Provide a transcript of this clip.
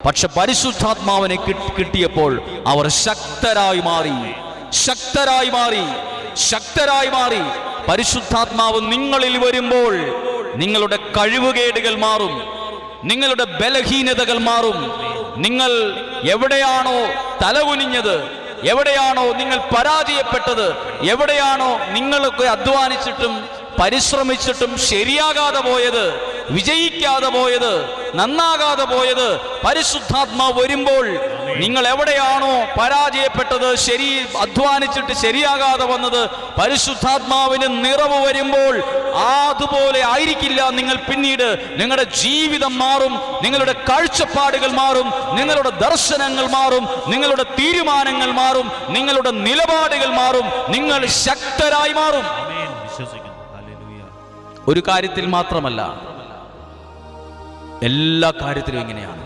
പക്ഷെ പരിശുദ്ധാത്മാവിനെ കിട്ടിയപ്പോൾ അവർ ശക്തരായി മാറി. പരിശുദ്ധാത്മാവ് നിങ്ങളിൽ വരുമ്പോൾ നിങ്ങളുടെ കഴിവുകേടുകൾ മാറും, നിങ്ങളുടെ ബലഹീനതകൾ മാറും. നിങ്ങൾ എവിടെയാണോ തലകുനിഞ്ഞത്, എവിടെയാണോ നിങ്ങൾ പരാജയപ്പെട്ടത്, എവിടെയാണോ നിങ്ങളൊക്കെ അധ്വാനിച്ചിട്ടും പരിശ്രമിച്ചിട്ടും ശരിയാകാതെ പോയത്, വിജയിക്കാതെ പോയത്, നന്നാകാതെ പോയത്, പരിശുദ്ധാത്മാവ് വരുമ്പോൾ നിങ്ങൾ എവിടെയാണോ പരാജയപ്പെട്ടത്, അധ്വാനിച്ചിട്ട് ശരിയാകാതെ വന്നത്, പരിശുദ്ധാത്മാവിന് നിറവ് വരുമ്പോൾ അതുപോലെ ആയിരിക്കില്ല നിങ്ങൾ. പിന്നീട് നിങ്ങളുടെ ജീവിതം മാറും, നിങ്ങളുടെ കാഴ്ചപ്പാടുകൾ മാറും, നിങ്ങളുടെ ദർശനങ്ങൾ മാറും, നിങ്ങളുടെ തീരുമാനങ്ങൾ മാറും, നിങ്ങളുടെ നിലപാടുകൾ മാറും, നിങ്ങൾ ശക്തരായി മാറും. ഒരു കാര്യത്തിൽ മാത്രമല്ല, എല്ലാ കാര്യത്തിലും ഇങ്ങനെയാണ്.